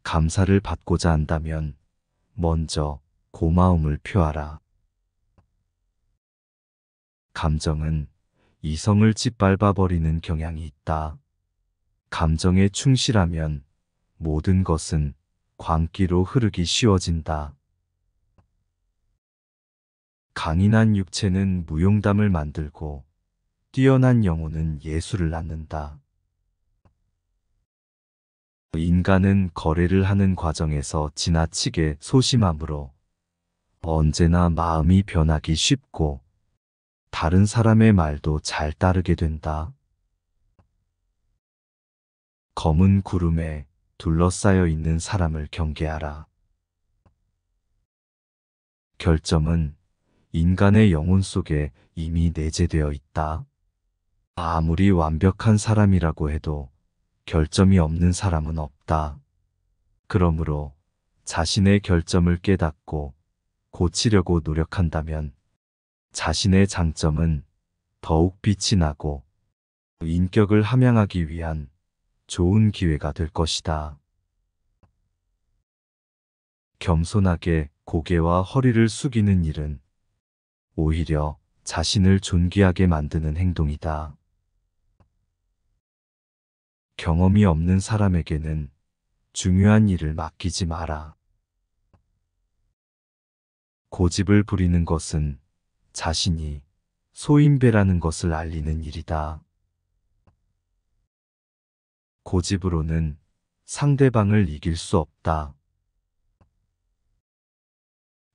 감사를 받고자 한다면 먼저 고마움을 표하라. 감정은 이성을 짓밟아버리는 경향이 있다. 감정에 충실하면 모든 것은 광기로 흐르기 쉬워진다. 강인한 육체는 무용담을 만들고 뛰어난 영혼은 예술을 낳는다. 인간은 거래를 하는 과정에서 지나치게 소심하므로 언제나 마음이 변하기 쉽고 다른 사람의 말도 잘 따르게 된다. 검은 구름에 둘러싸여 있는 사람을 경계하라. 결점은 인간의 영혼 속에 이미 내재되어 있다. 아무리 완벽한 사람이라고 해도 결점이 없는 사람은 없다. 그러므로 자신의 결점을 깨닫고 고치려고 노력한다면 자신의 장점은 더욱 빛이 나고 인격을 함양하기 위한 좋은 기회가 될 것이다. 겸손하게 고개와 허리를 숙이는 일은 오히려 자신을 존귀하게 만드는 행동이다. 경험이 없는 사람에게는 중요한 일을 맡기지 마라. 고집을 부리는 것은 자신이 소인배라는 것을 알리는 일이다. 고집으로는 상대방을 이길 수 없다.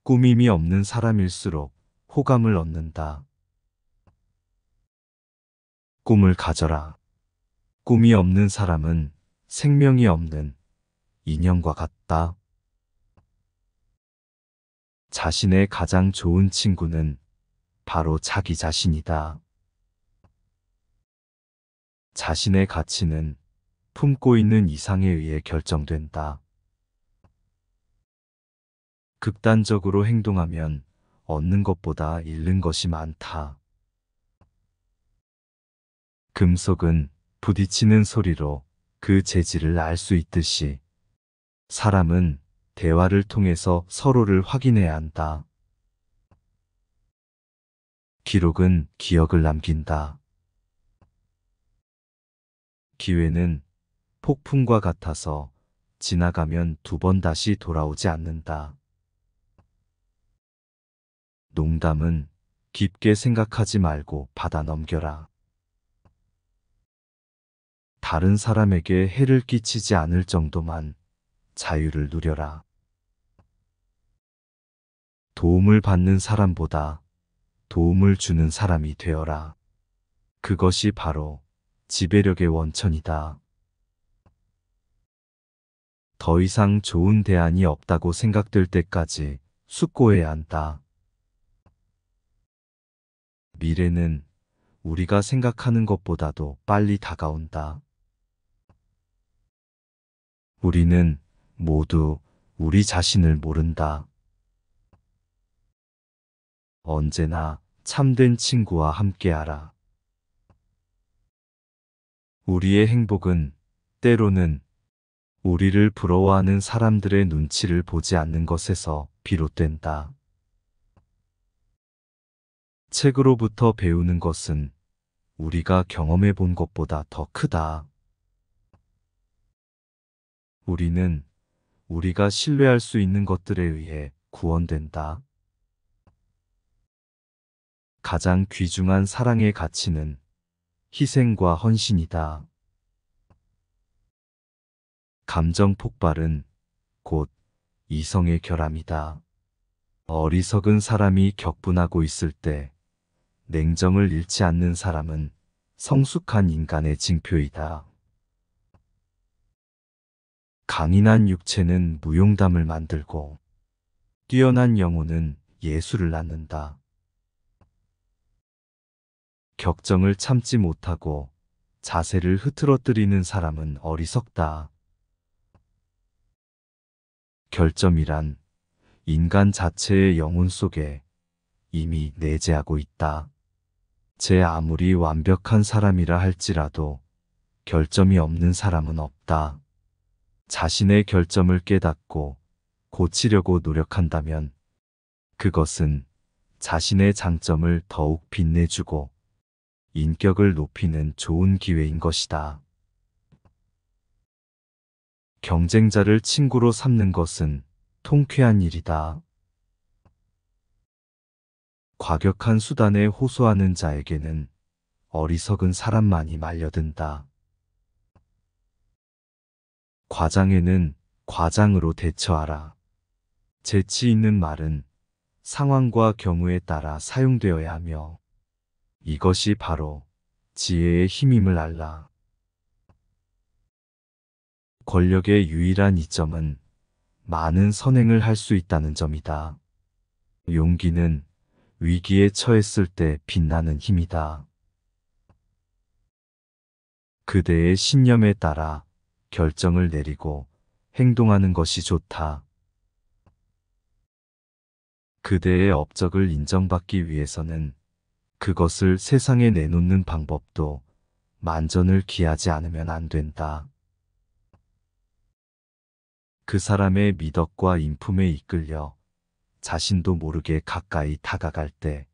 꾸밈이 없는 사람일수록 호감을 얻는다. 꿈을 가져라. 꿈이 없는 사람은 생명이 없는 인형과 같다. 자신의 가장 좋은 친구는 바로 자기 자신이다. 자신의 가치는 품고 있는 이상에 의해 결정된다. 극단적으로 행동하면 얻는 것보다 잃는 것이 많다. 금속은 부딪히는 소리로 그 재질을 알 수 있듯이 사람은 대화를 통해서 서로를 확인해야 한다. 기록은 기억을 남긴다. 기회는 폭풍과 같아서 지나가면 두 번 다시 돌아오지 않는다. 농담은 깊게 생각하지 말고 받아 넘겨라. 다른 사람에게 해를 끼치지 않을 정도만 자유를 누려라. 도움을 받는 사람보다 도움을 주는 사람이 되어라. 그것이 바로 지배력의 원천이다. 더 이상 좋은 대안이 없다고 생각될 때까지 숙고해야 한다. 미래는 우리가 생각하는 것보다도 빨리 다가온다. 우리는 모두 우리 자신을 모른다. 언제나 참된 친구와 함께하라. 우리의 행복은 때로는 우리를 부러워하는 사람들의 눈치를 보지 않는 것에서 비롯된다. 책으로부터 배우는 것은 우리가 경험해 본 것보다 더 크다. 우리는 우리가 신뢰할 수 있는 것들에 의해 구원된다. 가장 귀중한 사랑의 가치는 희생과 헌신이다. 감정 폭발은 곧 이성의 결함이다. 어리석은 사람이 격분하고 있을 때 냉정을 잃지 않는 사람은 성숙한 인간의 징표이다. 강인한 육체는 무용담을 만들고 뛰어난 영혼은 예술을 낳는다. 격정을 참지 못하고 자세를 흐트러뜨리는 사람은 어리석다. 결점이란 인간 자체의 영혼 속에 이미 내재하고 있다. 제 아무리 완벽한 사람이라 할지라도 결점이 없는 사람은 없다. 자신의 결점을 깨닫고 고치려고 노력한다면 그것은 자신의 장점을 더욱 빛내주고 인격을 높이는 좋은 기회인 것이다. 경쟁자를 친구로 삼는 것은 통쾌한 일이다. 과격한 수단에 호소하는 자에게는 어리석은 사람만이 말려든다. 과장에는 과장으로 대처하라. 재치 있는 말은 상황과 경우에 따라 사용되어야 하며 이것이 바로 지혜의 힘임을 알라. 권력의 유일한 이점은 많은 선행을 할 수 있다는 점이다. 용기는 위기에 처했을 때 빛나는 힘이다. 그대의 신념에 따라 결정을 내리고 행동하는 것이 좋다. 그대의 업적을 인정받기 위해서는 그것을 세상에 내놓는 방법도 만전을 기하지 않으면 안 된다. 그 사람의 미덕과 인품에 이끌려 자신도 모르게 가까이 다가갈 때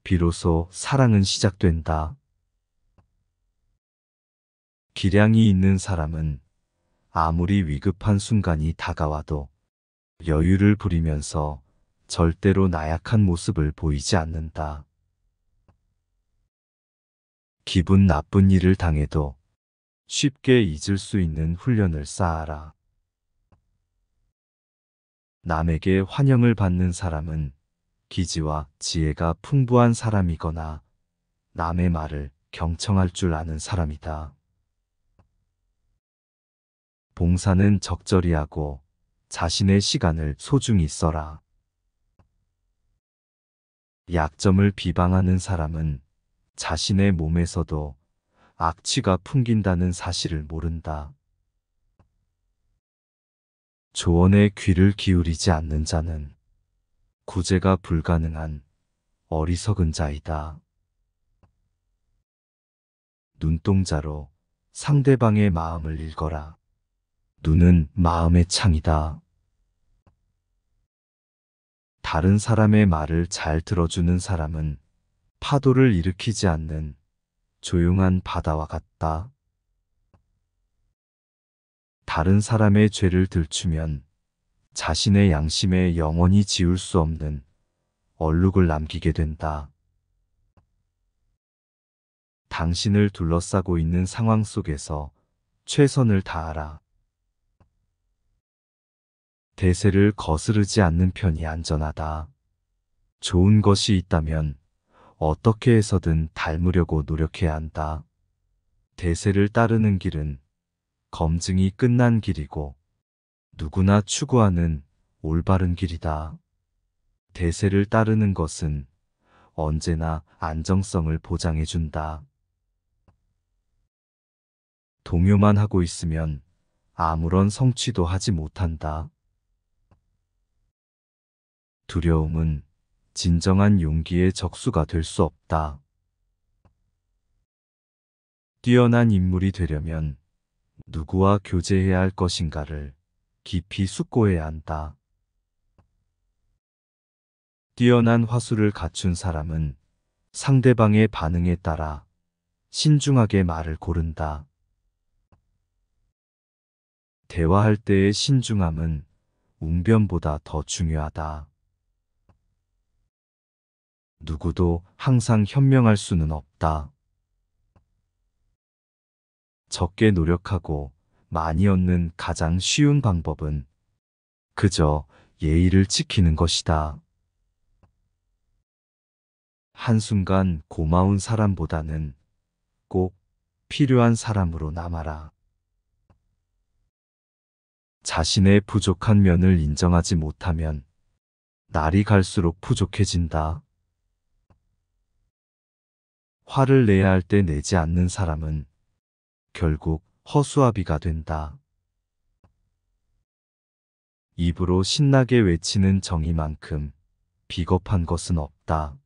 비로소 사랑은 시작된다. 기량이 있는 사람은 아무리 위급한 순간이 다가와도 여유를 부리면서 절대로 나약한 모습을 보이지 않는다. 기분 나쁜 일을 당해도 쉽게 잊을 수 있는 훈련을 쌓아라. 남에게 환영을 받는 사람은 기지와 지혜가 풍부한 사람이거나 남의 말을 경청할 줄 아는 사람이다. 봉사는 적절히 하고 자신의 시간을 소중히 써라. 약점을 비방하는 사람은 자신의 몸에서도 악취가 풍긴다는 사실을 모른다. 조언에 귀를 기울이지 않는 자는 구제가 불가능한 어리석은 자이다. 눈동자로 상대방의 마음을 읽어라. 눈은 마음의 창이다. 다른 사람의 말을 잘 들어주는 사람은 파도를 일으키지 않는 조용한 바다와 같다. 다른 사람의 죄를 들추면 자신의 양심에 영원히 지울 수 없는 얼룩을 남기게 된다. 당신을 둘러싸고 있는 상황 속에서 최선을 다하라. 대세를 거스르지 않는 편이 안전하다. 좋은 것이 있다면 어떻게 해서든 닮으려고 노력해야 한다. 대세를 따르는 길은 검증이 끝난 길이고 누구나 추구하는 올바른 길이다. 대세를 따르는 것은 언제나 안정성을 보장해준다. 동요만 하고 있으면 아무런 성취도 하지 못한다. 두려움은 진정한 용기의 적수가 될 수 없다. 뛰어난 인물이 되려면 누구와 교제해야 할 것인가를 깊이 숙고해야 한다. 뛰어난 화술을 갖춘 사람은 상대방의 반응에 따라 신중하게 말을 고른다. 대화할 때의 신중함은 웅변보다 더 중요하다. 누구도 항상 현명할 수는 없다. 적게 노력하고 많이 얻는 가장 쉬운 방법은 그저 예의를 지키는 것이다. 한순간 고마운 사람보다는 꼭 필요한 사람으로 남아라. 자신의 부족한 면을 인정하지 못하면 날이 갈수록 부족해진다. 화를 내야 할 때 내지 않는 사람은 결국 허수아비가 된다. 입으로 신나게 외치는 정의만큼 비겁한 것은 없다.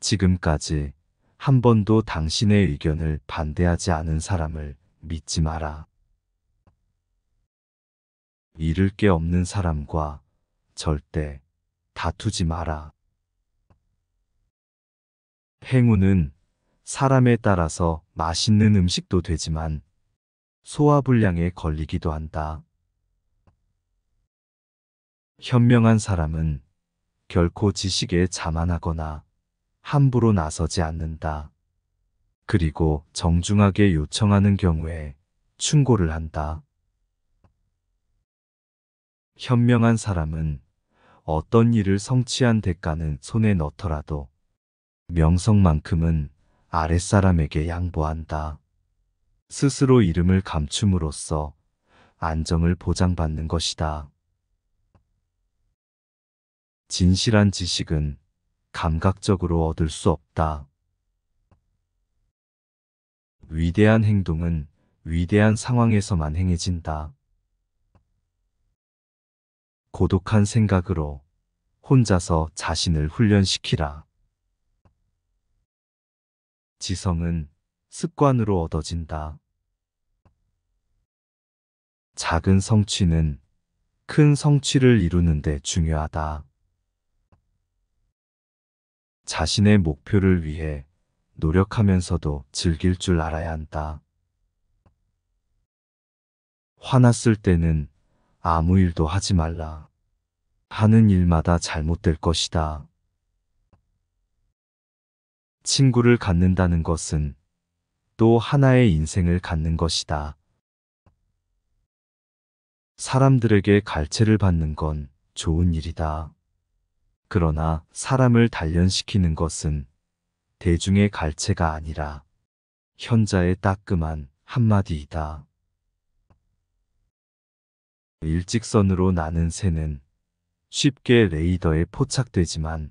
지금까지 한 번도 당신의 의견을 반대하지 않은 사람을 믿지 마라. 잃을 게 없는 사람과 절대 다투지 마라. 행운은 사람에 따라서 맛있는 음식도 되지만 소화불량에 걸리기도 한다. 현명한 사람은 결코 지식에 자만하거나 함부로 나서지 않는다. 그리고 정중하게 요청하는 경우에 충고를 한다. 현명한 사람은 어떤 일을 성취한 대가는 손에 넣더라도 명성만큼은 아랫사람에게 양보한다. 스스로 이름을 감춤으로써 안정을 보장받는 것이다. 진실한 지식은 감각적으로 얻을 수 없다. 위대한 행동은 위대한 상황에서만 행해진다. 고독한 생각으로 혼자서 자신을 훈련시키라. 지성은 습관으로 얻어진다. 작은 성취는 큰 성취를 이루는 데 중요하다. 자신의 목표를 위해 노력하면서도 즐길 줄 알아야 한다. 화났을 때는 아무 일도 하지 말라. 하는 일마다 잘못될 것이다. 친구를 갖는다는 것은 또 하나의 인생을 갖는 것이다. 사람들에게 갈채를 받는 건 좋은 일이다. 그러나 사람을 단련시키는 것은 대중의 갈채가 아니라 현자의 따끔한 한마디이다. 일직선으로 나는 새는 쉽게 레이더에 포착되지만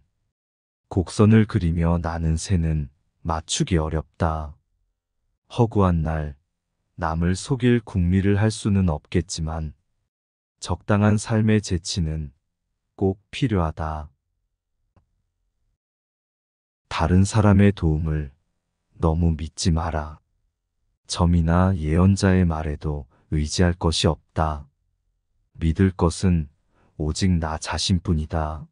곡선을 그리며 나는 새는 맞추기 어렵다. 허구한 날 남을 속일 궁리를 할 수는 없겠지만 적당한 삶의 재치는 꼭 필요하다. 다른 사람의 도움을 너무 믿지 마라. 점이나 예언자의 말에도 의지할 것이 없다. 믿을 것은 오직 나 자신뿐이다.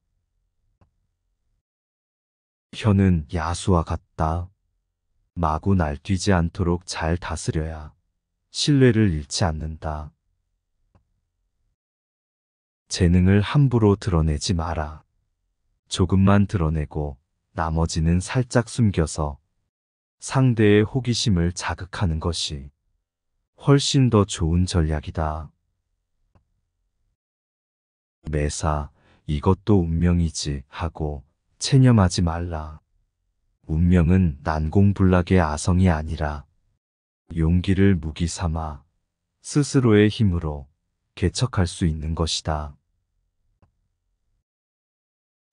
혀는 야수와 같다. 마구 날뛰지 않도록 잘 다스려야 신뢰를 잃지 않는다. 재능을 함부로 드러내지 마라. 조금만 드러내고 나머지는 살짝 숨겨서 상대의 호기심을 자극하는 것이 훨씬 더 좋은 전략이다. 매사 이것도 운명이지 하고 체념하지 말라. 운명은 난공불락의 아성이 아니라 용기를 무기 삼아 스스로의 힘으로 개척할 수 있는 것이다.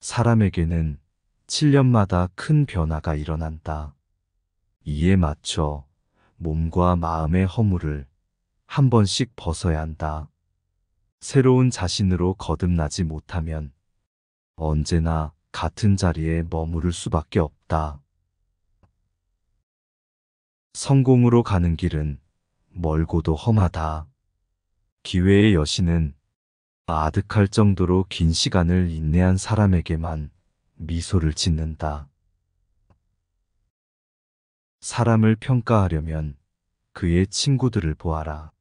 사람에게는 7년마다 큰 변화가 일어난다. 이에 맞춰 몸과 마음의 허물을 한 번씩 벗어야 한다. 새로운 자신으로 거듭나지 못하면 언제나 같은 자리에 머무를 수밖에 없다. 성공으로 가는 길은 멀고도 험하다. 기회의 여신은 아득할 정도로 긴 시간을 인내한 사람에게만 미소를 짓는다. 사람을 평가하려면 그의 친구들을 보아라.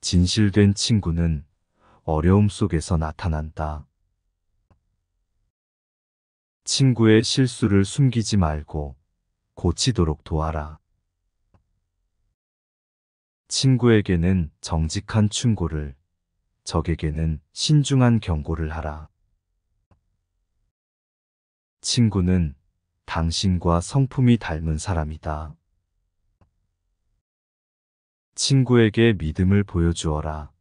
진실된 친구는 어려움 속에서 나타난다. 친구의 실수를 숨기지 말고 고치도록 도와라. 친구에게는 정직한 충고를, 적에게는 신중한 경고를 하라. 친구는 당신과 성품이 닮은 사람이다. 친구에게 믿음을 보여주어라.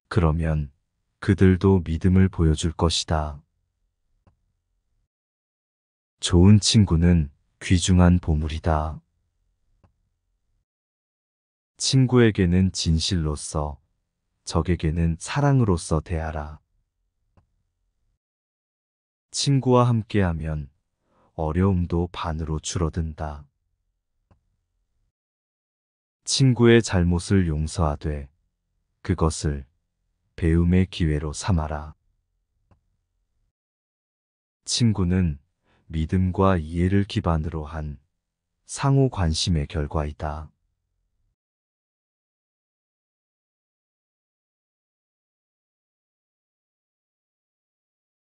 그러면 그들도 믿음을 보여줄 것이다. 좋은 친구는 귀중한 보물이다. 친구에게는 진실로서, 적에게는 사랑으로서 대하라. 친구와 함께하면 어려움도 반으로 줄어든다. 친구의 잘못을 용서하되 그것을 배움의 기회로 삼아라. 친구는 믿음과 이해를 기반으로 한 상호 관심의 결과이다.